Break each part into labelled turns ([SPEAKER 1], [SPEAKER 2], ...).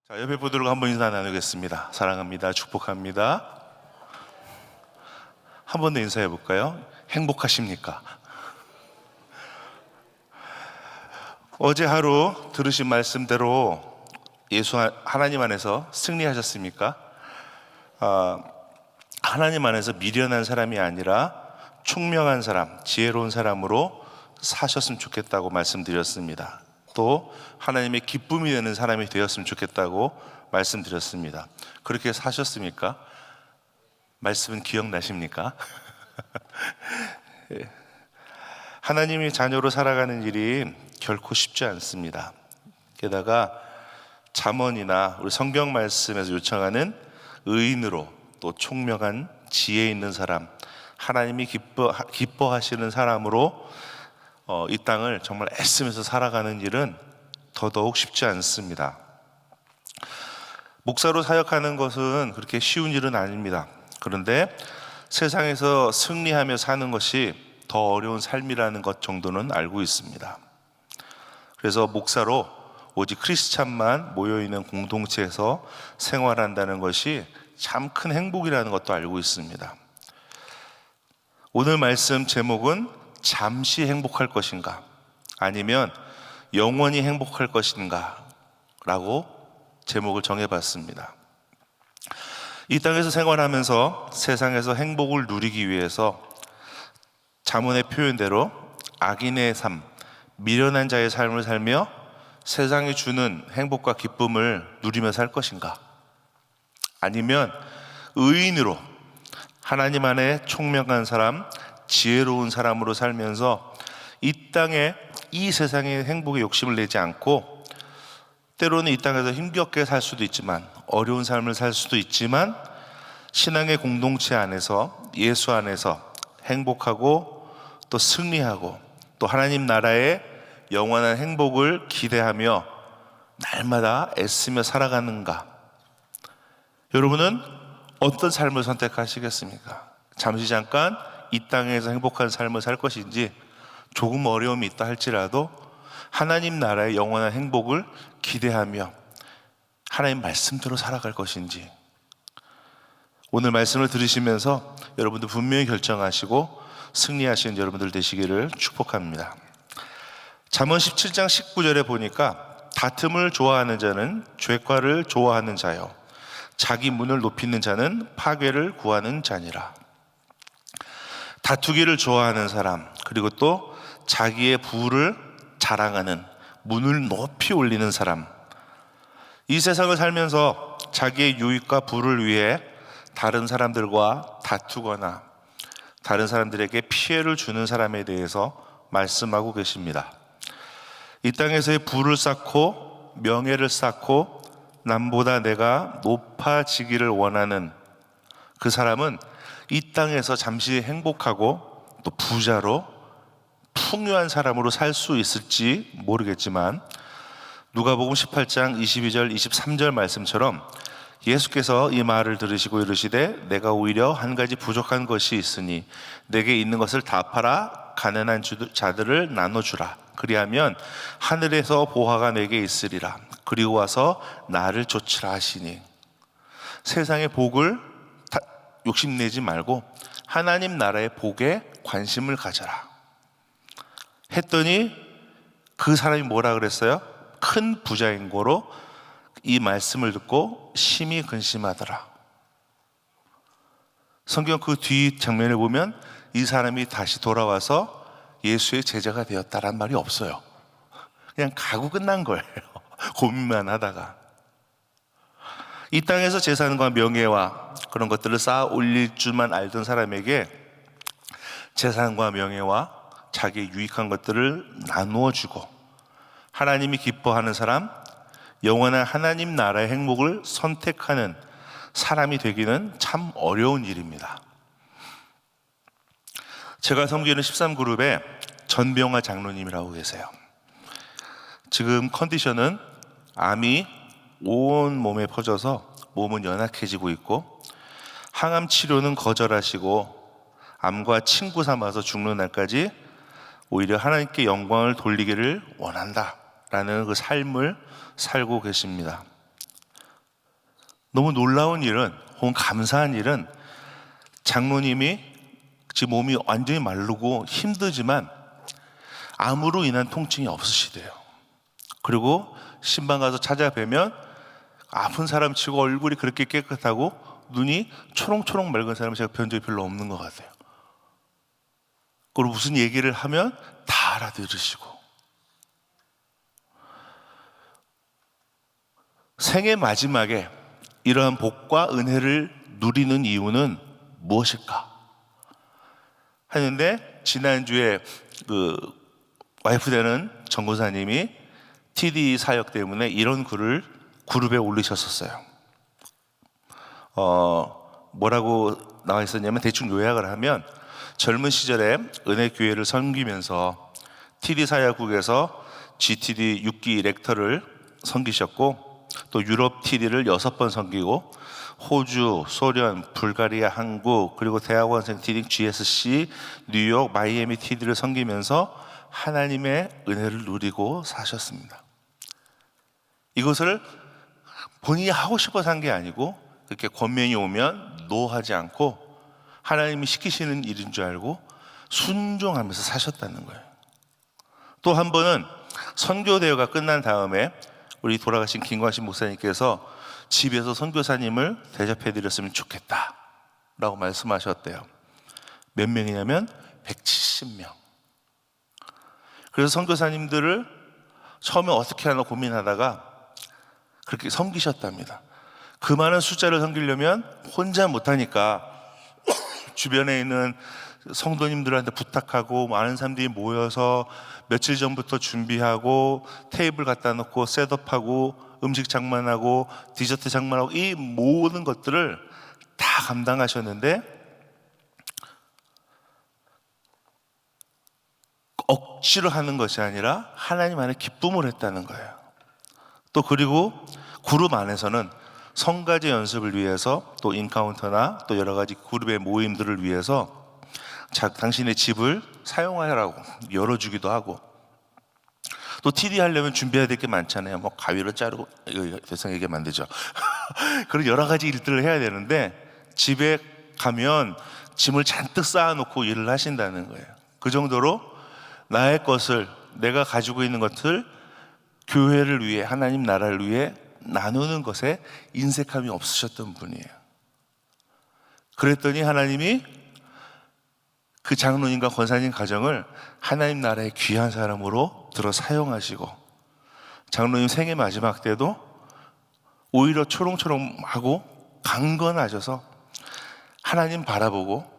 [SPEAKER 1] 자, 옆에 분들과 한번 인사 나누겠습니다. 사랑합니다. 축복합니다. 한 번 더 인사해 볼까요? 행복하십니까? 어제 하루 들으신 말씀대로 하나님 안에서 승리하셨습니까? 하나님 안에서 미련한 사람이 아니라 총명한 사람, 지혜로운 사람으로 사셨으면 좋겠다고 말씀드렸습니다. 또 하나님의 기쁨이 되는 사람이 되었으면 좋겠다고 말씀드렸습니다. 그렇게 사셨습니까? 말씀은 기억나십니까? 하나님의 자녀로 살아가는 일이 결코 쉽지 않습니다. 게다가 잠언이나 우리 성경 말씀에서 요청하는 의인으로 또 총명한 지혜 있는 사람, 하나님이 기뻐하시는 사람으로 이 땅을 정말 애쓰면서 살아가는 일은 더더욱 쉽지 않습니다. 목사로 사역하는 것은 그렇게 쉬운 일은 아닙니다. 그런데 세상에서 승리하며 사는 것이 더 어려운 삶이라는 것 정도는 알고 있습니다. 그래서 목사로 오직 크리스찬만 모여있는 공동체에서 생활한다는 것이 참 큰 행복이라는 것도 알고 있습니다. 오늘 말씀 제목은 잠시 행복할 것인가 아니면 영원히 행복할 것인가 라고 제목을 정해봤습니다. 이 땅에서 생활하면서 세상에서 행복을 누리기 위해서 잠언의 표현대로 악인의 삶, 미련한 자의 삶을 살며 세상이 주는 행복과 기쁨을 누리며 살 것인가 아니면 의인으로 하나님 안에 총명한 사람, 지혜로운 사람으로 살면서 이 땅에 이 세상의 행복에 욕심을 내지 않고 때로는 이 땅에서 힘겹게 살 수도 있지만 어려운 삶을 살 수도 있지만 신앙의 공동체 안에서 예수 안에서 행복하고 또 승리하고 또 하나님 나라의 영원한 행복을 기대하며 날마다 애쓰며 살아가는가? 여러분은 어떤 삶을 선택하시겠습니까? 잠시 잠깐 이 땅에서 행복한 삶을 살 것인지 조금 어려움이 있다 할지라도 하나님 나라의 영원한 행복을 기대하며 하나님 말씀대로 살아갈 것인지 오늘 말씀을 들으시면서 여러분도 분명히 결정하시고 승리하시는 여러분들 되시기를 축복합니다. 잠언 17장 19절에 보니까 다툼을 좋아하는 자는 죄과를 좋아하는 자요 자기 문을 높이는 자는 파괴를 구하는 자니라. 다투기를 좋아하는 사람 그리고 또 자기의 부를 자랑하는 문을 높이 올리는 사람, 이 세상을 살면서 자기의 유익과 부를 위해 다른 사람들과 다투거나 다른 사람들에게 피해를 주는 사람에 대해서 말씀하고 계십니다. 이 땅에서의 부를 쌓고 명예를 쌓고 남보다 내가 높아지기를 원하는 그 사람은 이 땅에서 잠시 행복하고 또 부자로 풍요한 사람으로 살 수 있을지 모르겠지만 누가복음 18장 22절 23절 말씀처럼 예수께서 이 말을 들으시고 이르시되 내가 오히려 한 가지 부족한 것이 있으니 내게 있는 것을 다 팔아 가난한 자들을 나눠주라. 그리하면 하늘에서 보화가 내게 있으리라. 그리고 와서 나를 좇으라 하시니 세상의 복을 욕심내지 말고 하나님 나라의 복에 관심을 가져라 했더니 그 사람이 뭐라 그랬어요? 큰 부자인 거로 이 말씀을 듣고 심히 근심하더라. 성경 그 뒤 장면을 보면 이 사람이 다시 돌아와서 예수의 제자가 되었다란 말이 없어요. 그냥 가고 끝난 거예요. 고민만 하다가 이 땅에서 재산과 명예와 그런 것들을 쌓아 올릴 줄만 알던 사람에게 재산과 명예와 자기의 유익한 것들을 나누어 주고 하나님이 기뻐하는 사람, 영원한 하나님 나라의 행복을 선택하는 사람이 되기는 참 어려운 일입니다. 제가 섬기는 13그룹에 전병화 장로님이라고 계세요. 지금 컨디션은 암이 온 몸에 퍼져서 몸은 연약해지고 있고 항암 치료는 거절하시고 암과 친구 삼아서 죽는 날까지 오히려 하나님께 영광을 돌리기를 원한다라는 그 삶을 살고 계십니다. 너무 놀라운 일은, 혹은 감사한 일은 장로님이 지금 몸이 완전히 마르고 힘들지만 암으로 인한 통증이 없으시대요. 그리고 신방 가서 찾아뵈면 아픈 사람 치고 얼굴이 그렇게 깨끗하고 눈이 초롱초롱 맑은 사람을 제가 본 적이 별로 없는 것 같아요. 그리고 무슨 얘기를 하면 다 알아들으시고. 생애 마지막에 이러한 복과 은혜를 누리는 이유는 무엇일까 하는데, 지난주에 그 와이프 되는 전고사님이 TD 사역 때문에 이런 글을 그룹에 올리셨었어요. 뭐라고 나와 있었냐면, 대충 요약을 하면 젊은 시절에 은혜교회를 섬기면서 TD 사역국에서 GTD 6기 렉터를 섬기셨고, 또 유럽 TD를 6번 섬기고, 호주, 소련, 불가리아, 한국, 그리고 대학원생 TD, GSC, 뉴욕, 마이애미 TD를 섬기면서 하나님의 은혜를 누리고 사셨습니다. 이것을 본인이 하고 싶어서 한 게 아니고, 그렇게 권면이 오면 노하지 않고 하나님이 시키시는 일인 줄 알고 순종하면서 사셨다는 거예요. 또 한 번은 선교대회가 끝난 다음에 우리 돌아가신 김광신 목사님께서 집에서 선교사님을 대접해 드렸으면 좋겠다 라고 말씀하셨대요. 몇 명이냐면 170명. 그래서 선교사님들을 처음에 어떻게 하나 고민하다가 그렇게 섬기셨답니다. 그 많은 숫자를 섬기려면 혼자 못하니까 주변에 있는 성도님들한테 부탁하고, 많은 사람들이 모여서 며칠 전부터 준비하고, 테이블 갖다 놓고 셋업하고, 음식 장만하고, 디저트 장만하고, 이 모든 것들을 다 감당하셨는데 억지로 하는 것이 아니라 하나님 안에 기쁨을 했다는 거예요. 또 그리고 그룹 안에서는 성가제 연습을 위해서, 또 인카운터나 또 여러 가지 그룹의 모임들을 위해서 당신의 집을 사용하라고 열어주기도 하고, 또 TD 하려면 준비해야 될 게 많잖아요. 뭐 가위로 자르고, 이거 대상 얘기하면 안 되죠. 그런 여러 가지 일들을 해야 되는데 집에 가면 짐을 잔뜩 쌓아놓고 일을 하신다는 거예요. 그 정도로 나의 것을, 내가 가지고 있는 것을 교회를 위해, 하나님 나라를 위해 나누는 것에 인색함이 없으셨던 분이에요. 그랬더니 하나님이 그 장로님과 권사님 가정을 하나님 나라의 귀한 사람으로 들어 사용하시고, 장로님 생애 마지막 때도 오히려 초롱초롱하고 강건하셔서 하나님 바라보고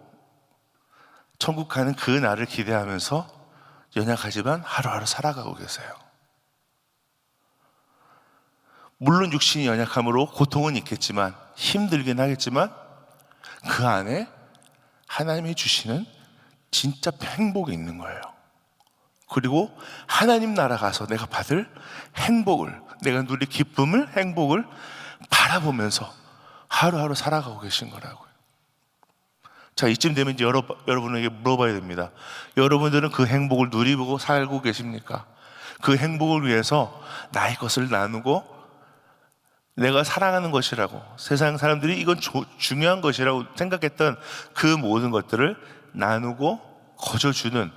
[SPEAKER 1] 천국 가는 그 날을 기대하면서 연약하지만 하루하루 살아가고 계세요. 물론 육신이 연약함으로 고통은 있겠지만, 힘들긴 하겠지만 그 안에 하나님이 주시는 진짜 행복이 있는 거예요. 그리고 하나님 나라 가서 내가 받을 행복을, 내가 누릴 기쁨을, 행복을 바라보면서 하루하루 살아가고 계신 거라고요. 자, 이쯤 되면 이제 여러분에게 물어봐야 됩니다. 여러분들은 그 행복을 누리고 살고 계십니까? 그 행복을 위해서 나의 것을 나누고, 내가 사랑하는 것이라고, 세상 사람들이 이건 중요한 것이라고 생각했던 그 모든 것들을 나누고 거저주는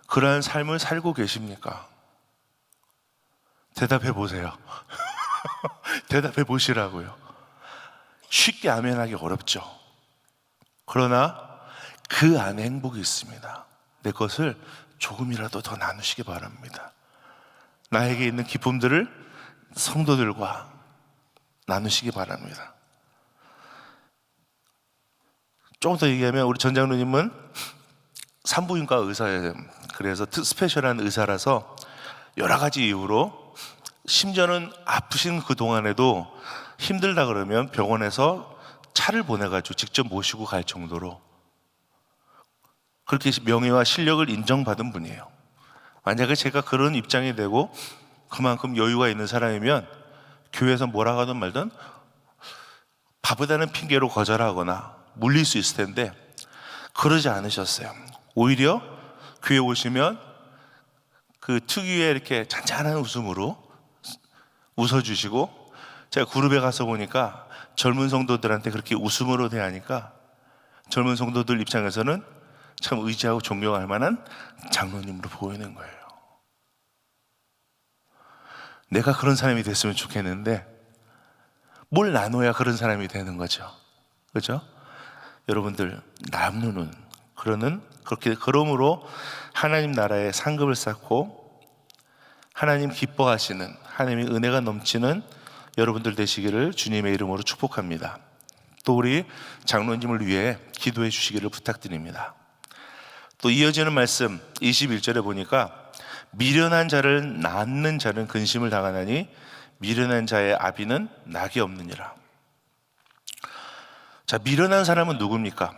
[SPEAKER 1] 그러한 삶을 살고 계십니까? 대답해 보세요. 대답해 보시라고요. 쉽게 아멘하기 어렵죠. 그러나 그 안에 행복이 있습니다. 내 것을 조금이라도 더 나누시기 바랍니다. 나에게 있는 기쁨들을 성도들과 나누시기 바랍니다. 조금 더 얘기하면, 우리 전 장로님은 산부인과 의사예요. 그래서 스페셜한 의사라서 여러 가지 이유로, 심지어는 아프신 그 동안에도 힘들다 그러면 병원에서 차를 보내가지고 직접 모시고 갈 정도로 그렇게 명예와 실력을 인정받은 분이에요. 만약에 제가 그런 입장이 되고 그만큼 여유가 있는 사람이면 교회에서 뭐라고 하든 말든 바쁘다는 핑계로 거절하거나 물릴 수 있을 텐데 그러지 않으셨어요. 오히려 교회 오시면 그 특유의 이렇게 잔잔한 웃음으로 웃어주시고, 제가 그룹에 가서 보니까 젊은 성도들한테 그렇게 웃음으로 대하니까 젊은 성도들 입장에서는 참 의지하고 존경할 만한 장로님으로 보이는 거예요. 내가 그런 사람이 됐으면 좋겠는데 뭘 나눠야 그런 사람이 되는 거죠. 그렇죠? 여러분들, 나누는, 그러므로 하나님 나라의 상급을 쌓고 하나님 기뻐하시는, 하나님의 은혜가 넘치는 여러분들 되시기를 주님의 이름으로 축복합니다. 또 우리 장로님을 위해 기도해 주시기를 부탁드립니다. 또 이어지는 말씀 21절에 보니까 미련한 자를 낳는 자는 근심을 당하나니 미련한 자의 아비는 낙이 없느니라. 자, 미련한 사람은 누굽니까?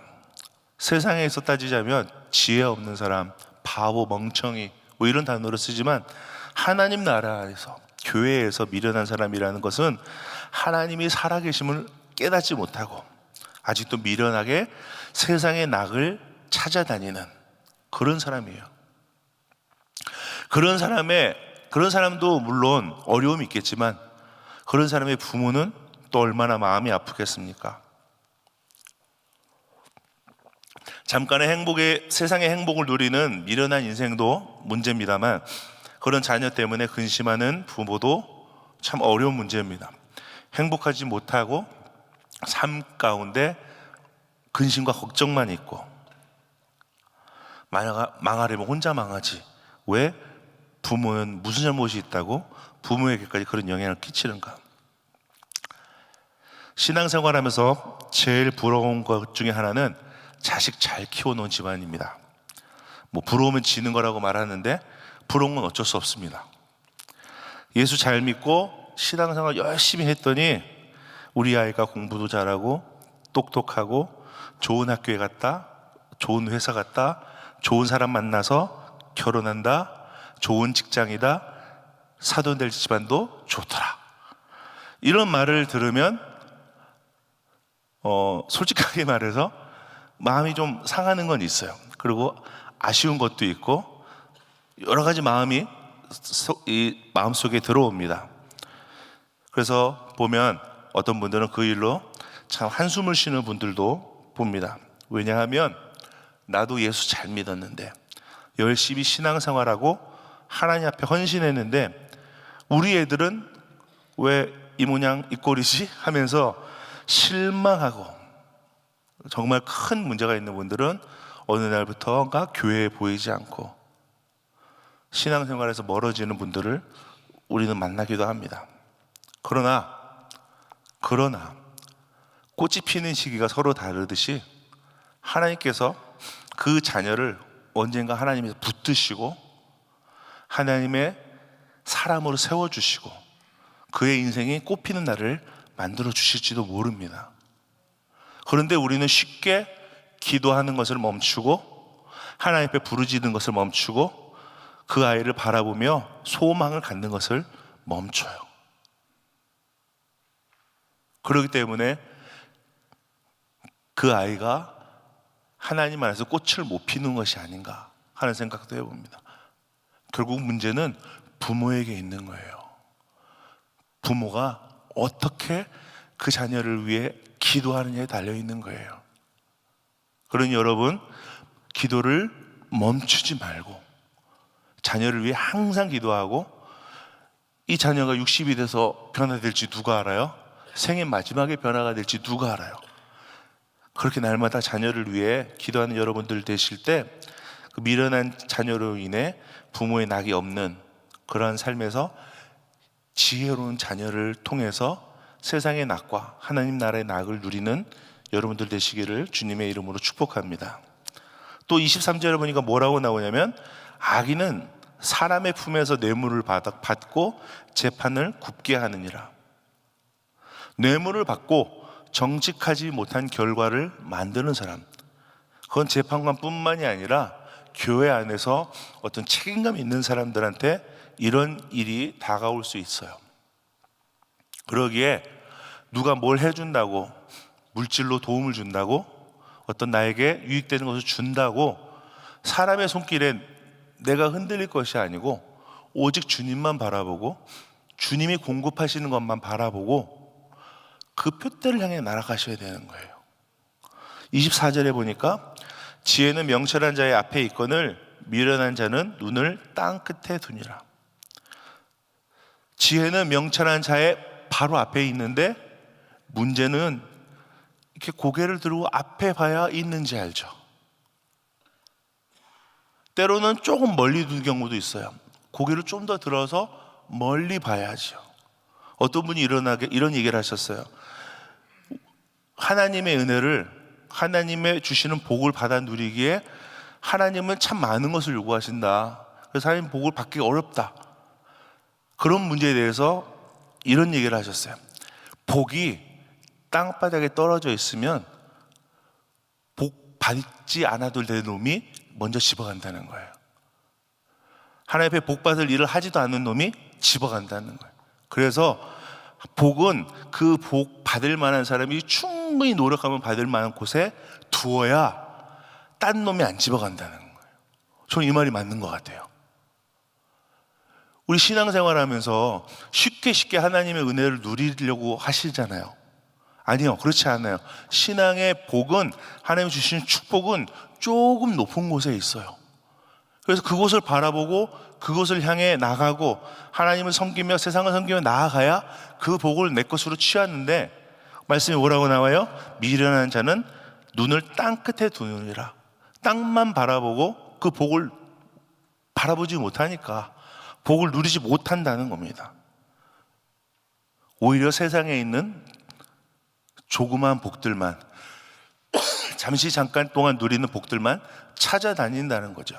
[SPEAKER 1] 세상에서 따지자면 지혜 없는 사람, 바보, 멍청이 뭐 이런 단어를 쓰지만 하나님 나라에서, 교회에서 미련한 사람이라는 것은 하나님이 살아계심을 깨닫지 못하고 아직도 미련하게 세상의 낙을 찾아다니는 그런 사람이에요. 그런 사람도 물론 어려움이 있겠지만 그런 사람의 부모는 또 얼마나 마음이 아프겠습니까? 잠깐의 세상의 행복을 누리는 미련한 인생도 문제입니다만 그런 자녀 때문에 근심하는 부모도 참 어려운 문제입니다. 행복하지 못하고 삶 가운데 근심과 걱정만 있고 망하려면 혼자 망하지 왜 부모는 무슨 잘못이 있다고 부모에게까지 그런 영향을 끼치는가? 신앙생활하면서 제일 부러운 것 중에 하나는 자식 잘 키워놓은 집안입니다. 뭐 부러우면 지는 거라고 말하는데 부러운 건 어쩔 수 없습니다. 예수 잘 믿고 신앙생활 열심히 했더니 우리 아이가 공부도 잘하고 똑똑하고 좋은 학교에 갔다, 좋은 회사 갔다, 좋은 사람 만나서 결혼한다, 좋은 직장이다, 사돈 될 집안도 좋더라. 이런 말을 들으면 솔직하게 말해서 마음이 좀 상하는 건 있어요. 그리고 아쉬운 것도 있고 여러 가지 마음이 이 마음속에 들어옵니다. 그래서 보면 어떤 분들은 그 일로 참 한숨을 쉬는 분들도 봅니다. 왜냐하면 나도 예수 잘 믿었는데 열심히 신앙생활하고 하나님 앞에 헌신했는데 우리 애들은 왜 이 모양 이 꼴이지? 하면서 실망하고 정말 큰 문제가 있는 분들은 어느 날부터가 교회에 보이지 않고 신앙생활에서 멀어지는 분들을 우리는 만나기도 합니다. 그러나 꽃이 피는 시기가 서로 다르듯이 하나님께서 그 자녀를 언젠가 하나님께서 붙드시고 하나님의 사람으로 세워주시고 그의 인생이 꽃피는 날을 만들어 주실지도 모릅니다. 그런데 우리는 쉽게 기도하는 것을 멈추고 하나님 앞에 부르짖는 것을 멈추고 그 아이를 바라보며 소망을 갖는 것을 멈춰요. 그렇기 때문에 그 아이가 하나님 안에서 꽃을 못 피는 것이 아닌가 하는 생각도 해봅니다. 결국 문제는 부모에게 있는 거예요. 부모가 어떻게 그 자녀를 위해 기도하느냐에 달려있는 거예요. 그러니 여러분, 기도를 멈추지 말고 자녀를 위해 항상 기도하고 이 자녀가 60이 돼서 변화될지 누가 알아요? 생애 마지막에 변화가 될지 누가 알아요? 그렇게 날마다 자녀를 위해 기도하는 여러분들 되실 때 그 미련한 자녀로 인해 부모의 낙이 없는 그러한 삶에서 지혜로운 자녀를 통해서 세상의 낙과 하나님 나라의 낙을 누리는 여러분들 되시기를 주님의 이름으로 축복합니다. 또 23절에 보니까 뭐라고 나오냐면 악인은 사람의 품에서 뇌물을 받고 재판을 굽게 하느니라. 뇌물을 받고 정직하지 못한 결과를 만드는 사람, 그건 재판관뿐만이 아니라 교회 안에서 어떤 책임감 있는 사람들한테 이런 일이 다가올 수 있어요. 그러기에 누가 뭘 해준다고, 물질로 도움을 준다고, 어떤 나에게 유익되는 것을 준다고 사람의 손길에 내가 흔들릴 것이 아니고 오직 주님만 바라보고 주님이 공급하시는 것만 바라보고 그 표대를 향해 날아가셔야 되는 거예요. 24절에 보니까 지혜는 명철한 자의 앞에 있거늘 미련한 자는 눈을 땅 끝에 두니라. 지혜는 명철한 자의 바로 앞에 있는데 문제는 이렇게 고개를 들고 앞에 봐야 있는지 알죠. 때로는 조금 멀리 두는 경우도 있어요. 고개를 좀 더 들어서 멀리 봐야죠. 어떤 분이 이런 얘기를 하셨어요. 하나님의 은혜를, 하나님의 주시는 복을 받아 누리기에 하나님은 참 많은 것을 요구하신다. 그래서 하나님 복을 받기가 어렵다. 그런 문제에 대해서 이런 얘기를 하셨어요. 복이 땅바닥에 떨어져 있으면 복 받지 않아도 될 놈이 먼저 집어간다는 거예요. 하나님 앞에 복 받을 일을 하지도 않는 놈이 집어간다는 거예요. 그래서 복은 그 복 받을 만한 사람이 충분히 노력하면 받을 만한 곳에 두어야 딴 놈이 안 집어간다는 거예요. 저는 이 말이 맞는 것 같아요. 우리 신앙생활 하면서 쉽게 하나님의 은혜를 누리려고 하시잖아요. 아니요, 그렇지 않아요. 신앙의 복은, 하나님이 주시는 축복은 조금 높은 곳에 있어요. 그래서 그곳을 바라보고 그곳을 향해 나가고 하나님을 섬기며 세상을 섬기며 나아가야 그 복을 내 것으로 취하는데, 말씀이 뭐라고 나와요? 미련한 자는 눈을 땅 끝에 두느니라. 땅만 바라보고 그 복을 바라보지 못하니까 복을 누리지 못한다는 겁니다. 오히려 세상에 있는 조그마한 복들만, 잠깐 동안 누리는 복들만 찾아다닌다는 거죠.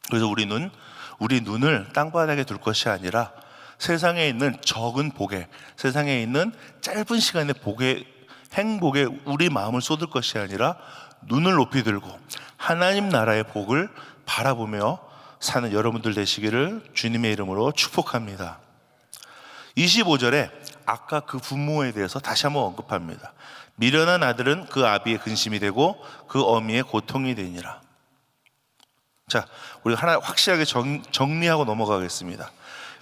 [SPEAKER 1] 그래서 우리 눈을 땅바닥에 둘 것이 아니라 세상에 있는 적은 복에, 세상에 있는 짧은 시간의 복에, 행복에 우리 마음을 쏟을 것이 아니라 눈을 높이 들고 하나님 나라의 복을 바라보며 사는 여러분들 되시기를 주님의 이름으로 축복합니다. 25절에 아까 그 부모에 대해서 다시 한번 언급합니다. 미련한 아들은 그 아비의 근심이 되고 그 어미의 고통이 되니라. 자, 우리 하나 확실하게 정리하고 넘어가겠습니다.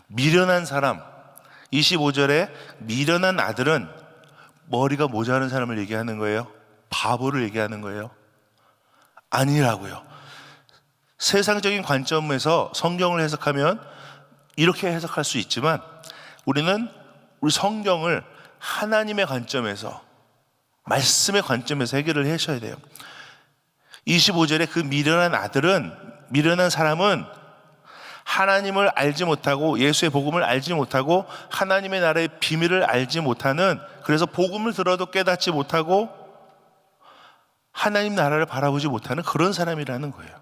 [SPEAKER 1] 미련한 사람, 25절에 미련한 아들은 머리가 모자란 사람을 얘기하는 거예요? 바보를 얘기하는 거예요? 아니라고요. 세상적인 관점에서 성경을 해석하면 이렇게 해석할 수 있지만 우리는 우리 성경을 하나님의 관점에서, 말씀의 관점에서 해결을 하셔야 돼요. 25절에 그 미련한 사람은 하나님을 알지 못하고 예수의 복음을 알지 못하고 하나님의 나라의 비밀을 알지 못하는, 그래서 복음을 들어도 깨닫지 못하고 하나님 나라를 바라보지 못하는 그런 사람이라는 거예요.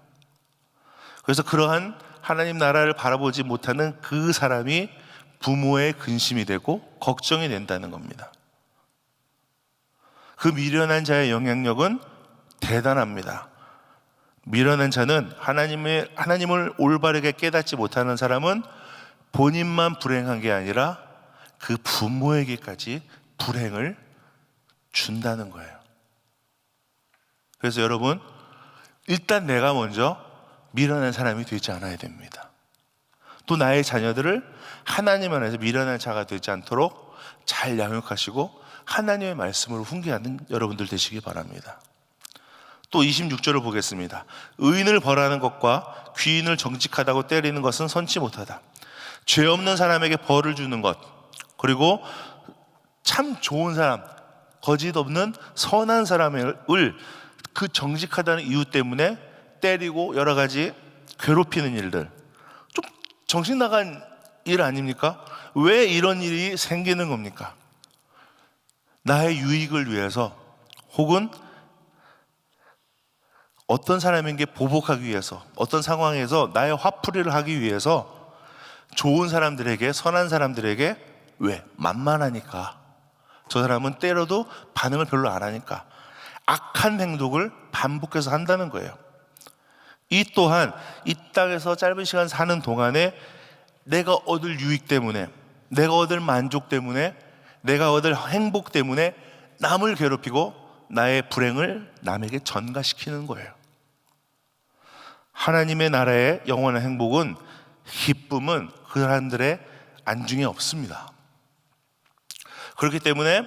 [SPEAKER 1] 그래서 그러한 하나님 나라를 바라보지 못하는 그 사람이 부모의 근심이 되고 걱정이 된다는 겁니다. 그 미련한 자의 영향력은 대단합니다. 미련한 자는 하나님을 올바르게 깨닫지 못하는 사람은 본인만 불행한 게 아니라 그 부모에게까지 불행을 준다는 거예요. 그래서 여러분, 일단 내가 먼저 미련한 사람이 되지 않아야 됩니다. 또 나의 자녀들을 하나님 안에서 미련한 자가 되지 않도록 잘 양육하시고 하나님의 말씀으로 훈계하는 여러분들 되시기 바랍니다. 또 26절을 보겠습니다. 의인을 벌하는 것과 귀인을 정직하다고 때리는 것은 선치 못하다. 죄 없는 사람에게 벌을 주는 것, 그리고 참 좋은 사람, 거짓 없는 선한 사람을 그 정직하다는 이유 때문에 때리고 여러 가지 괴롭히는 일들, 좀 정신 나간 일 아닙니까? 왜 이런 일이 생기는 겁니까? 나의 유익을 위해서, 혹은 어떤 사람에게 보복하기 위해서, 어떤 상황에서 나의 화풀이를 하기 위해서 좋은 사람들에게, 선한 사람들에게, 왜? 만만하니까. 저 사람은 때려도 반응을 별로 안 하니까 악한 행동을 반복해서 한다는 거예요. 이 또한 이 땅에서 짧은 시간 사는 동안에 내가 얻을 유익 때문에, 내가 얻을 만족 때문에, 내가 얻을 행복 때문에 남을 괴롭히고 나의 불행을 남에게 전가시키는 거예요. 하나님의 나라의 영원한 행복은, 기쁨은 그 사람들의 안중에 없습니다. 그렇기 때문에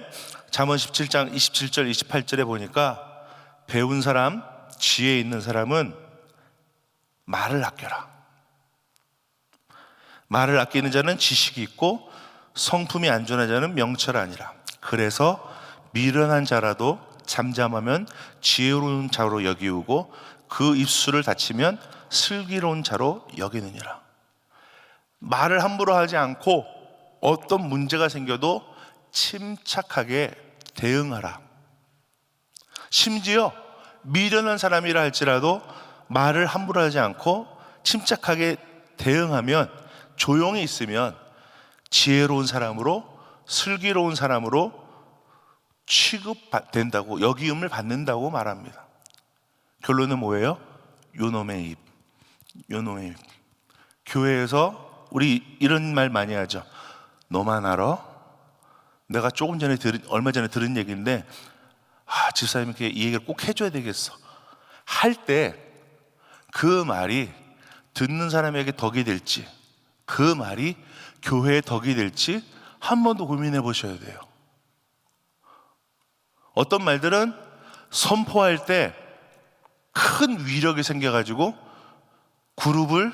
[SPEAKER 1] 잠언 17장 27절 28절에 보니까 배운 사람, 지혜 있는 사람은 말을 아껴라. 말을 아끼는 자는 지식이 있고 성품이 안전한 자는 명철하니라. 그래서 미련한 자라도 잠잠하면 지혜로운 자로 여기우고 그 입술을 닫히면 슬기로운 자로 여기느니라. 말을 함부로 하지 않고 어떤 문제가 생겨도 침착하게 대응하라. 심지어 미련한 사람이라 할지라도 말을 함부로 하지 않고 침착하게 대응하면, 조용히 있으면 지혜로운 사람으로, 슬기로운 사람으로 취급된다고, 여기음을 받는다고 말합니다. 결론은 뭐예요? 요놈의 입. 요놈의 입. 교회에서 우리 이런 말 많이 하죠. 너만 알아? 내가 얼마 전에 들은 얘기인데, 집사님께 이 얘기를 꼭 해줘야 되겠어 할 때 그 말이 듣는 사람에게 덕이 될지, 그 말이 교회에 덕이 될지 한 번 더 고민해 보셔야 돼요. 어떤 말들은 선포할 때 큰 위력이 생겨가지고 그룹을,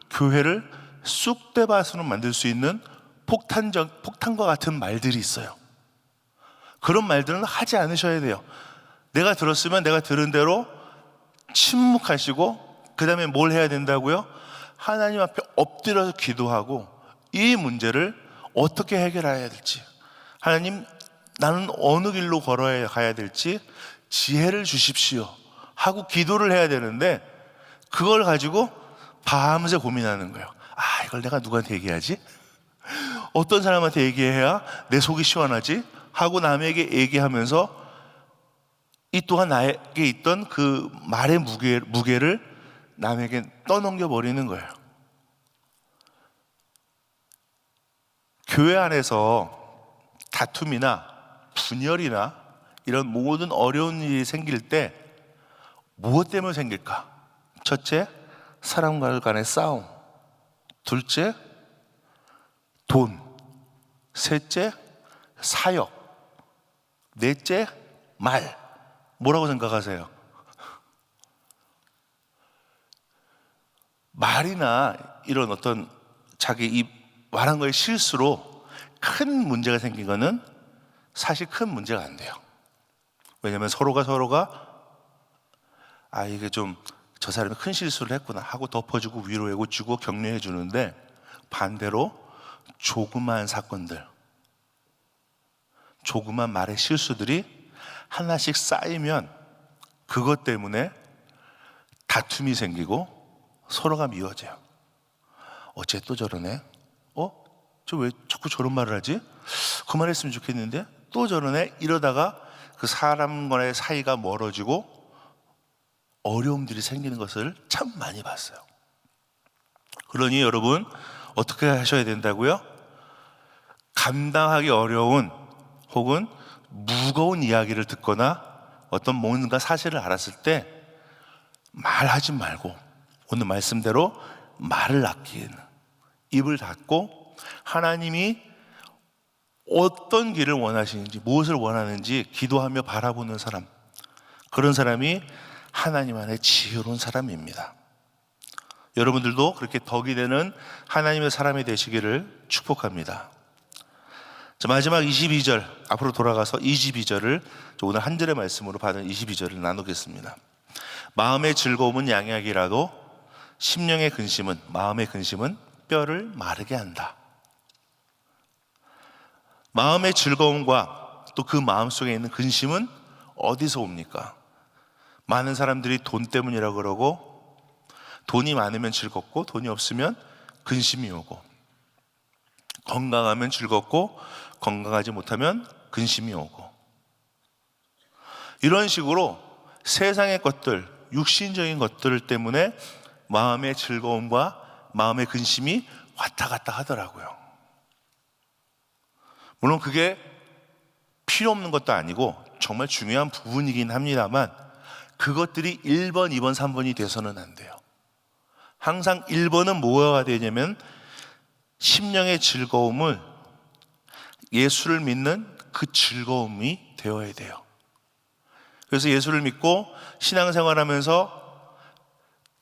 [SPEAKER 1] 교회를 쑥대밭으로 만들 수 있는 폭탄과 같은 말들이 있어요. 그런 말들은 하지 않으셔야 돼요. 내가 들었으면 내가 들은 대로 침묵하시고, 그 다음에 뭘 해야 된다고요? 하나님 앞에 엎드려서 기도하고 이 문제를 어떻게 해결해야 될지, 하나님 나는 어느 길로 걸어야 가야 될지 지혜를 주십시오 하고 기도를 해야 되는데, 그걸 가지고 밤새 고민하는 거예요. 이걸 내가 누구한테 얘기하지? 어떤 사람한테 얘기해야 내 속이 시원하지? 하고 남에게 얘기하면서 이 또한 나에게 있던 그 말의 무게를 남에게 떠넘겨 버리는 거예요. 교회 안에서 다툼이나 분열이나 이런 모든 어려운 일이 생길 때 무엇 때문에 생길까? 첫째, 사람과 간의 싸움. 둘째, 돈. 셋째, 사역. 넷째, 말. 뭐라고 생각하세요? 말이나 이런 어떤 자기 입 말한 거에 실수로 큰 문제가 생긴 거는 사실 큰 문제가 안 돼요. 왜냐하면 서로가 이게 좀 저 사람이 큰 실수를 했구나 하고 덮어주고 위로해주고 격려해 주는데, 반대로 조그만 사건들, 조그만 말의 실수들이 하나씩 쌓이면 그것 때문에 다툼이 생기고 서로가 미워져요. 어째 또 저러네? 저 왜 자꾸 저런 말을 하지? 그만했으면 좋겠는데 또 저러네? 이러다가 그 사람과의 사이가 멀어지고 어려움들이 생기는 것을 참 많이 봤어요. 그러니 여러분 어떻게 하셔야 된다고요? 감당하기 어려운 혹은 무거운 이야기를 듣거나 어떤 뭔가 사실을 알았을 때 말하지 말고 오늘 말씀대로 말을 아끼는, 입을 닫고 하나님이 어떤 길을 원하시는지, 무엇을 원하는지 기도하며 바라보는 사람, 그런 사람이 하나님 안에 지혜로운 사람입니다. 여러분들도 그렇게 덕이 되는 하나님의 사람이 되시기를 축복합니다. 자, 마지막 22절 앞으로 돌아가서 22절을 오늘 한 절의 말씀으로 받은 22절을 나누겠습니다. 마음의 즐거움은 양약이라도 심령의 근심은, 마음의 근심은 뼈를 마르게 한다. 마음의 즐거움과 또 그 마음속에 있는 근심은 어디서 옵니까? 많은 사람들이 돈 때문이라고 그러고, 돈이 많으면 즐겁고 돈이 없으면 근심이 오고, 건강하면 즐겁고 건강하지 못하면 근심이 오고, 이런 식으로 세상의 것들, 육신적인 것들 때문에 마음의 즐거움과 마음의 근심이 왔다 갔다 하더라고요. 물론 그게 필요 없는 것도 아니고 정말 중요한 부분이긴 합니다만, 그것들이 1번, 2번, 3번이 돼서는 안 돼요. 항상 1번은 뭐가 되냐면 심령의 즐거움을 예수를 믿는 그 즐거움이 되어야 돼요. 그래서 예수를 믿고 신앙생활하면서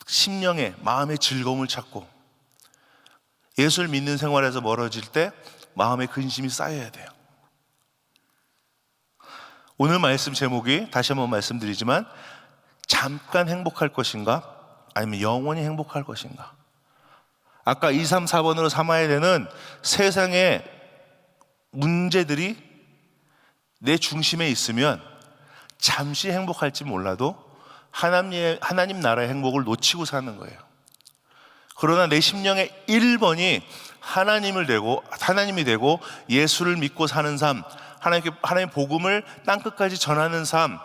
[SPEAKER 1] 심령의 마음의 즐거움을 찾고, 예수를 믿는 생활에서 멀어질 때 마음의 근심이 쌓여야 돼요. 오늘 말씀 제목이 다시 한번 말씀드리지만, 잠깐 행복할 것인가 아니면 영원히 행복할 것인가. 아까 2, 3, 4번으로 삼아야 되는 세상의 문제들이 내 중심에 있으면 잠시 행복할지 몰라도 하나님 나라의 행복을 놓치고 사는 거예요. 그러나 내 심령의 1번이 하나님이 되고 예수를 믿고 사는 삶, 하나님의 복음을 땅끝까지 전하는 삶,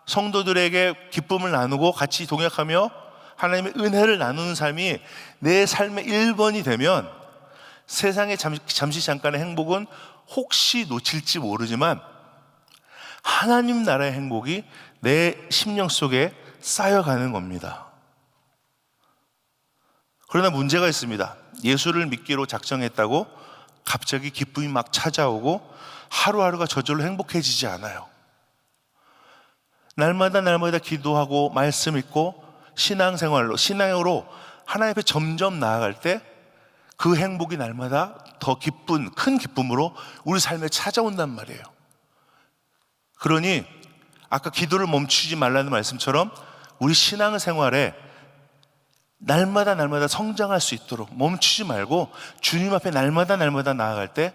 [SPEAKER 1] 성도들에게 기쁨을 나누고 같이 동역하며 하나님의 은혜를 나누는 삶이 내 삶의 1번이 되면 세상의 잠시 잠깐의 행복은 혹시 놓칠지 모르지만 하나님 나라의 행복이 내 심령 속에 쌓여가는 겁니다. 그러나 문제가 있습니다. 예수를 믿기로 작정했다고 갑자기 기쁨이 막 찾아오고 하루하루가 저절로 행복해지지 않아요. 날마다 기도하고 말씀 읽고 신앙으로 하나님 앞에 점점 나아갈 때 그 행복이 날마다 더 큰 기쁨으로 우리 삶에 찾아온단 말이에요. 그러니 아까 기도를 멈추지 말라는 말씀처럼 우리 신앙생활에 날마다 성장할 수 있도록 멈추지 말고 주님 앞에 날마다 나아갈 때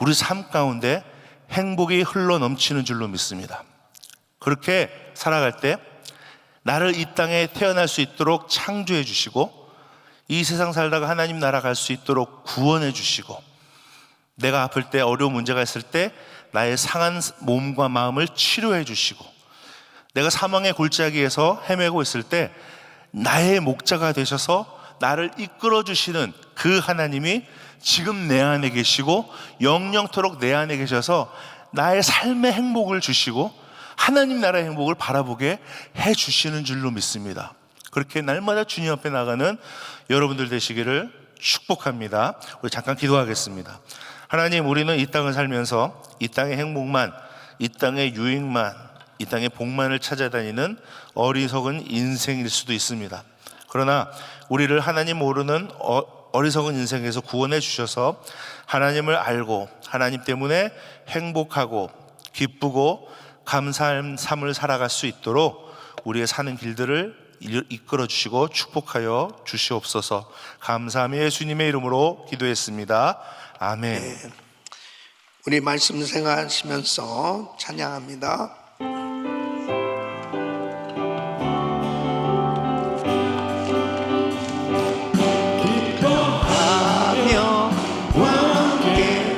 [SPEAKER 1] 우리 삶 가운데 행복이 흘러 넘치는 줄로 믿습니다. 그렇게 살아갈 때 나를 이 땅에 태어날 수 있도록 창조해 주시고, 이 세상 살다가 하나님 나라 갈 수 있도록 구원해 주시고, 내가 아플 때, 어려운 문제가 있을 때 나의 상한 몸과 마음을 치료해 주시고, 내가 사망의 골짜기에서 헤매고 있을 때 나의 목자가 되셔서 나를 이끌어 주시는 그 하나님이 지금 내 안에 계시고 영영토록 내 안에 계셔서 나의 삶의 행복을 주시고 하나님 나라의 행복을 바라보게 해 주시는 줄로 믿습니다. 그렇게 날마다 주님 앞에 나가는 여러분들 되시기를 축복합니다. 우리 잠깐 기도하겠습니다. 하나님, 우리는 이 땅을 살면서 이 땅의 행복만, 이 땅의 유익만, 이 땅의 복만을 찾아다니는 어리석은 인생일 수도 있습니다. 그러나 우리를 하나님 모르는 어리석은 인생에서 구원해 주셔서 하나님을 알고 하나님 때문에 행복하고 기쁘고 감사한 삶을 살아갈 수 있도록 우리의 사는 길들을 이끌어 주시고 축복하여 주시옵소서. 감사하며 예수님의 이름으로 기도했습니다. 아멘.
[SPEAKER 2] 네, 우리 말씀 생각하시면서 찬양합니다. 기뻐하며 함께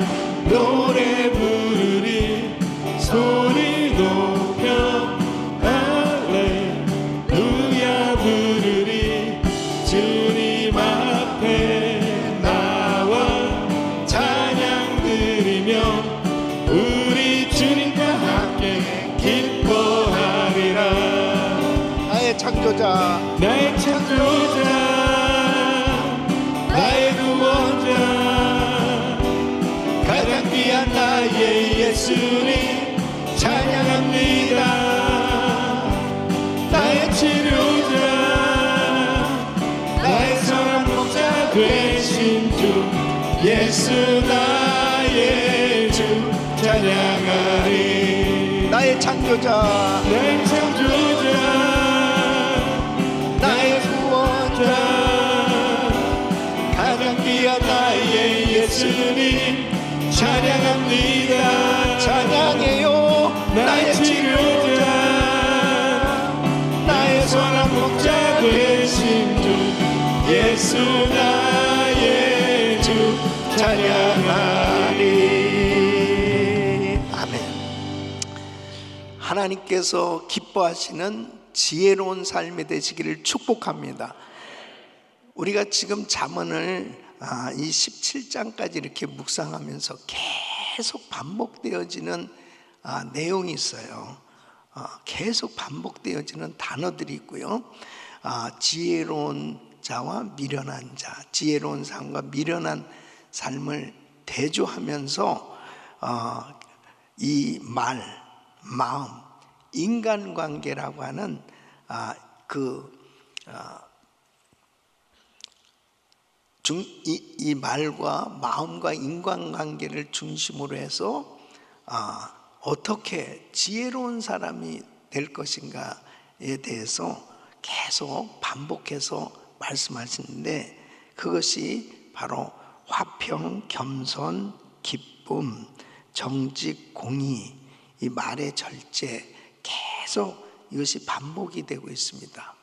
[SPEAKER 2] 노래 부르리, 소리 높여 할렐루야 부르리, 주님 앞에 나와 찬양 드리며 우리 주님과 함께 기뻐하리라. 나의 창조자, 나의 창조자, 나의 구원자, 가장 귀한 나의 예수님 찬양합니다. 나의 치료자, 나의 선한 목자 되신 주 예수 나의 주 찬양하리. 나의 창조자, 나의 창조자, 나의 구원자, 가장 귀한 나의 예수님 찬양합니다. 찬양해요. 나의 치료자, 나의 선한 목자 되신 주 예수 나의 주 찬양하리. 아멘. 하나님께서 기뻐하시는 지혜로운 삶이 되시기를 축복합니다. 우리가 지금 잠언을 이 17장까지 이렇게 묵상하면서 계속 반복되어지는 내용이 있어요. 계속 반복되어지는 단어들이 있고요. 지혜로운 자와 미련한 자, 지혜로운 삶과 미련한 삶을 대조하면서
[SPEAKER 3] 이 말, 마음, 인간관계라고 하는 이 말과 마음과 인간관계를 중심으로 해서 어떻게 지혜로운 사람이 될 것인가에 대해서 계속 반복해서 말씀하시는데, 그것이 바로 화평, 겸손, 기쁨, 정직, 공의, 이 말의 절제, 계속 이것이 반복이 되고 있습니다.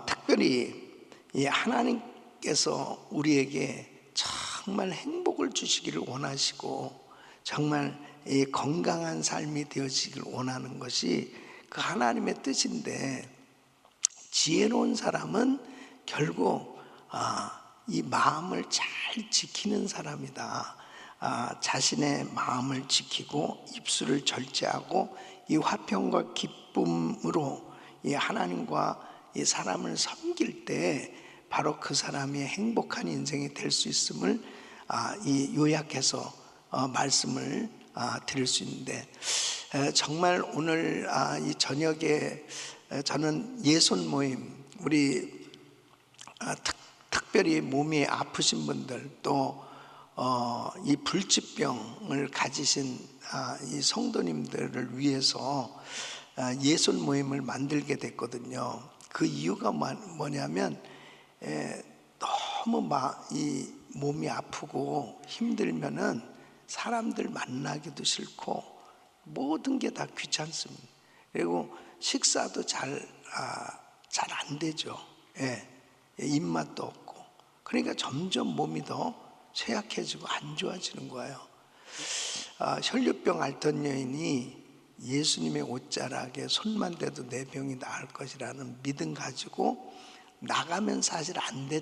[SPEAKER 3] 특별히 이 하나님께서 우리에게 정말 행복을 주시기를 원하시고 정말 이 건강한 삶이 되어지길 원하는 것이 그 하나님의 뜻인데, 지혜로운 사람은 결국 이 마음을 잘 지키는 사람이다. 자신의 마음을 지키고 입술을 절제하고 이 화평과 기쁨으로 이 하나님과 이 사람을 섬길 때 바로 그 사람이 행복한 인생이 될 수 있음을 이 요약해서 말씀을 드릴 수 있는데, 정말 오늘 이 저녁에 저는 예손 모임, 우리 특별히 몸이 아프신 분들, 또 이 불치병을 가지신 이 성도님들을 위해서 예손 모임을 만들게 됐거든요. 그 이유가 뭐냐면 너무 이 몸이 아프고 힘들면은 사람들 만나기도 싫고 모든 게 다 귀찮습니다. 그리고 식사도 잘 안 되죠. 입맛도 없고. 그러니까 점점 몸이 더 쇠약해지고 안 좋아지는 거예요. 혈류병 앓던 여인이 예수님의 옷자락에 손만 대도 내 병이 나을 것이라는 믿음 가지고 나가면 사실 안 돼,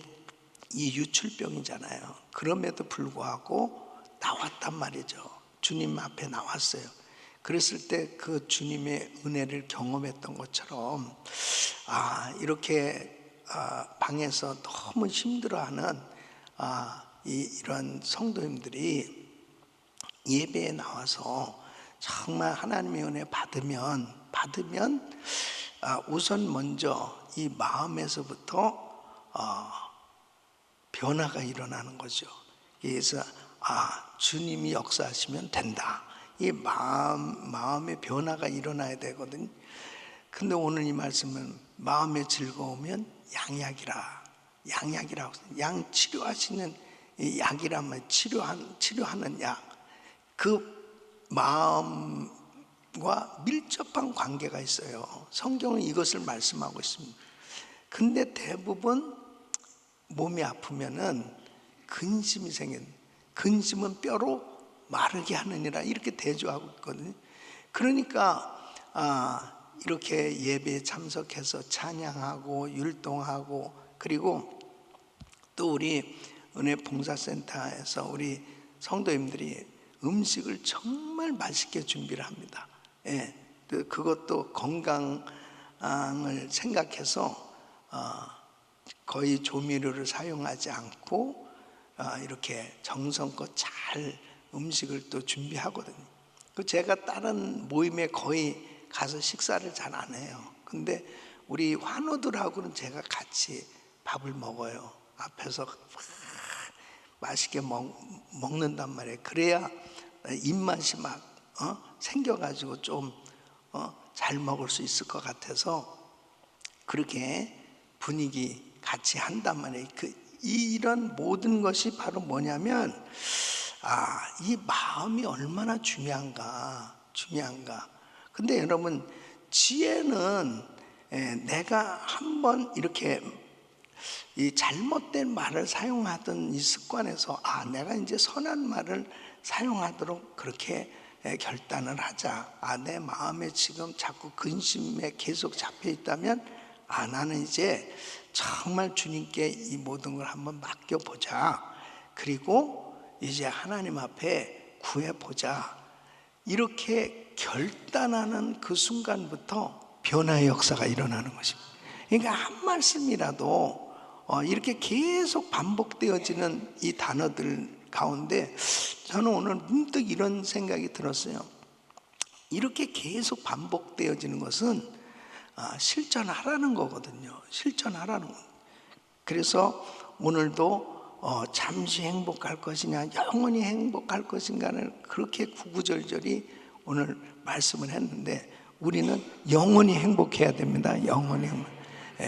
[SPEAKER 3] 이 유출병이잖아요. 그럼에도 불구하고 나왔단 말이죠. 주님 앞에 나왔어요. 그랬을 때 그 주님의 은혜를 경험했던 것처럼 이렇게 방에서 너무 힘들어하는 이런 성도님들이 예배에 나와서 정말 하나님의 은혜 받으면 우선 먼저 이 마음에서부터 변화가 일어나는 거죠. 그래서 주님이 역사하시면 된다. 이 마음의 변화가 일어나야 되거든요. 근데 오늘 이 말씀은 마음의 즐거우면 양약이라. 양약이라고, 양 치료하시는 이 약이라면 치료하는 약. 그 마음과 밀접한 관계가 있어요. 성경은 이것을 말씀하고 있습니다. 근데 대부분 몸이 아프면은 근심이 근심은 뼈로 마르게 하느니라, 이렇게 대조하고 있거든요. 그러니까 이렇게 예배에 참석해서 찬양하고 율동하고, 그리고 또 우리 은혜 봉사센터에서 우리 성도님들이 음식을 정말 맛있게 준비를 합니다. 그것도 건강을 생각해서 거의 조미료를 사용하지 않고 이렇게 정성껏 잘 음식을 또 준비하거든요. 제가 다른 모임에 거의 가서 식사를 잘 안 해요. 근데 우리 환우들하고는 제가 같이 밥을 먹어요. 앞에서 맛있게 먹는단 말이에요. 그래야 입맛이 막 생겨가지고 좀 잘 먹을 수 있을 것 같아서 그렇게 분위기 같이 한단 말이에요. 이런 모든 것이 바로 뭐냐면 이 마음이 얼마나 중요한가. 근데 여러분, 지혜는 내가 한번 이렇게 이 잘못된 말을 사용하던 이 습관에서 내가 이제 선한 말을 사용하도록 그렇게 결단을 하자. 내 마음에 지금 자꾸 근심에 계속 잡혀 있다면 나는 이제 정말 주님께 이 모든 걸 한번 맡겨보자. 그리고 이제 하나님 앞에 구해보자. 이렇게 결단하는 그 순간부터 변화의 역사가 일어나는 것입니다. 그러니까 한 말씀이라도 이렇게 계속 반복되어지는 이 단어들 가운데 저는 오늘 문득 이런 생각이 들었어요. 이렇게 계속 반복되어지는 것은 실천하라는 거거든요. 실천하라는 거. 그래서 오늘도 잠시 행복할 것이냐 영원히 행복할 것인가를 그렇게 구구절절히 오늘 말씀을 했는데, 우리는 영원히 행복해야 됩니다. 영원히 행복.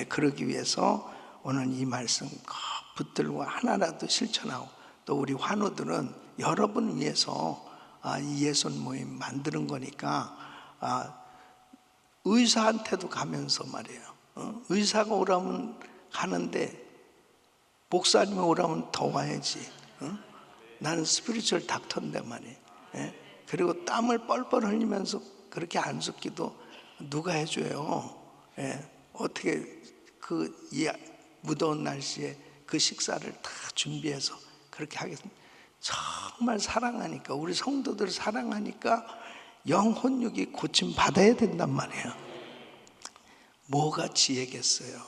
[SPEAKER 3] 그러기 위해서 오늘 이 말씀 붙들고 하나라도 실천하고, 또 우리 환우들은 여러분 위해서 이 예손 모임 만드는 거니까 의사한테도 가면서 말이에요. 의사가 오라면 가는데 목사님이 오라면 더 와야지. 나는 스피리추얼 닥터인데 말이에요. 그리고 땀을 뻘뻘 흘리면서 그렇게 안숙기도 누가 해줘요? 어떻게 이 무더운 날씨에 그 식사를 다 준비해서 그렇게 하겠습니까? 정말 사랑하니까, 우리 성도들 사랑하니까 영혼육이 고침 받아야 된단 말이에요. 뭐가 지혜겠어요?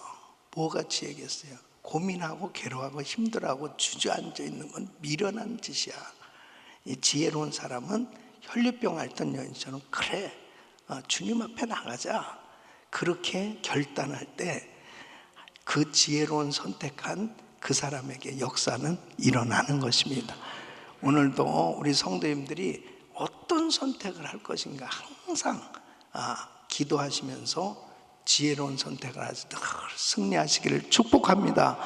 [SPEAKER 3] 뭐가 지혜겠어요? 고민하고 괴로워하고 힘들어하고 주저앉아 있는 건 미련한 짓이야. 이 지혜로운 사람은 혈류병 앓던 여인처럼, 그래 주님 앞에 나가자, 그렇게 결단할 때 그 지혜로운 선택한 그 사람에게 역사는 일어나는 것입니다. 오늘도 우리 성도님들이 어떤 선택을 할 것인가 항상 기도하시면서 지혜로운 선택을 하시 늘 승리하시기를 축복합니다.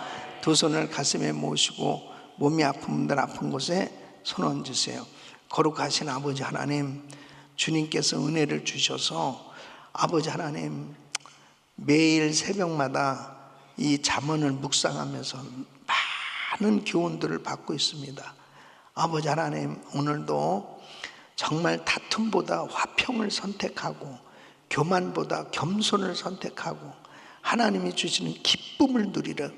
[SPEAKER 3] 두 손을 가슴에 모시고 몸이 아픈 분들 아픈 곳에 손 얹으세요. 거룩하신 아버지 하나님, 주님께서 은혜를 주셔서 아버지 하나님 매일 새벽마다 이 잠언을 묵상하면서 많은 교훈들을 받고 있습니다. 아버지 하나님, 오늘도 정말 다툼보다 화평을 선택하고 교만보다 겸손을 선택하고 하나님이 주시는 기쁨을 누리라,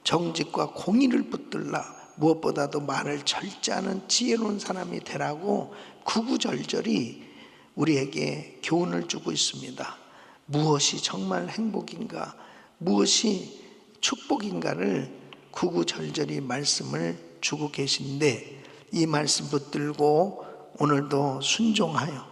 [SPEAKER 3] 정직과 공의를 붙들라, 무엇보다도 말을 절제하는 지혜로운 사람이 되라고 구구절절히 우리에게 교훈을 주고 있습니다. 무엇이 정말 행복인가, 무엇이 축복인가를 구구절절히 말씀을 주고 계신데, 이 말씀 붙들고 오늘도 순종하여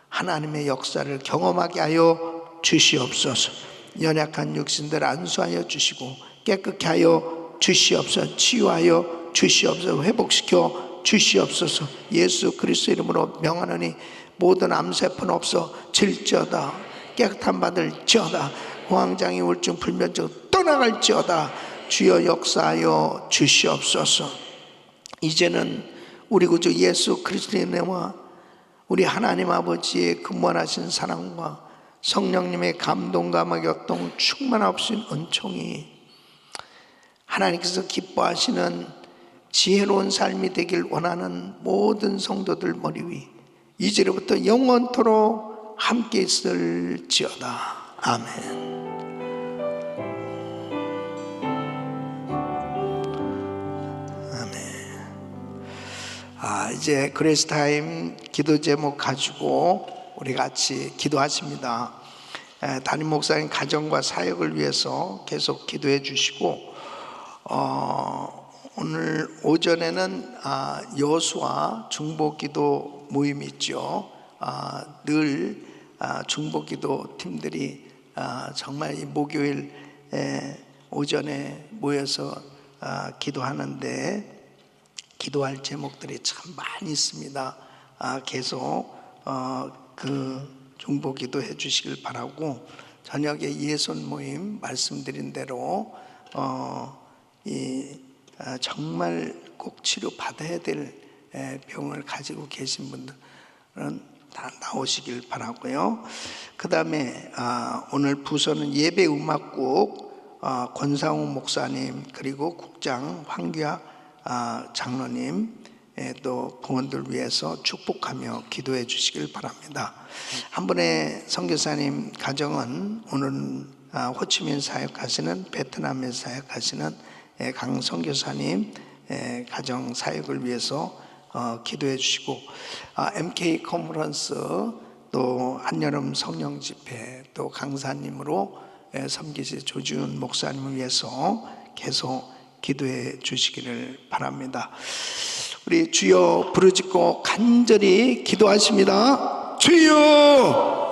[SPEAKER 3] 하나님의 역사를 경험하게 하여 주시옵소서. 연약한 육신들 안수하여 주시고 깨끗게 하여 주시옵소서. 치유하여 주시옵소서. 회복시켜 주시옵소서. 예수 그리스도 이름으로 명하노니 모든 암세포는 없어 질지어다. 깨끗함 받을지어다. 호황장애 우울증 불면증 떠나갈지어다. 주여 역사하여 주시옵소서. 이제는 우리 구주 예수 그리스도의 은혜와 우리 하나님 아버지의 근원하신 사랑과 성령님의 감동과 교통 충만하신 은총이, 하나님께서 기뻐하시는 지혜로운 삶이 되길 원하는 모든 성도들 머리 위 이제로부터 영원토록 함께 있을지어다. 아멘. 이제 그레이스 타임 기도 제목 가지고 우리 같이 기도하십니다. 담임 목사님 가정과 사역을 위해서 계속 기도해 주시고, 오늘 오전에는 여수와 중보기도 모임이 있죠. 늘 중보기도 팀들이 정말 이 목요일 오전에 모여서 기도하는데, 기도할 제목들이 참 많이 있습니다. 계속 그 중보기도 해주시길 바라고, 저녁에 예손 모임 말씀드린 대로 정말 꼭 치료 받아야 될 병을 가지고 계신 분들은 다 나오시길 바라고요. 그 다음에 오늘 부서는 예배 음악국 권상우 목사님, 그리고 국장 황규아 장로님, 또 부원들 위해서 축복하며 기도해 주시길 바랍니다. 한 분의 선교사님 가정은 오늘 호치민 사역하시는, 베트남에 사역하시는 강 선교사님 가정 사역을 위해서 기도해 주시고, MK 컨퍼런스, 또 한여름 성령 집회, 또 강사님으로 섬기실 조지훈 목사님을 위해서 계속 기도해 주시기를 바랍니다. 우리 주여 부르짖고 간절히 기도하십니다.
[SPEAKER 2] 주여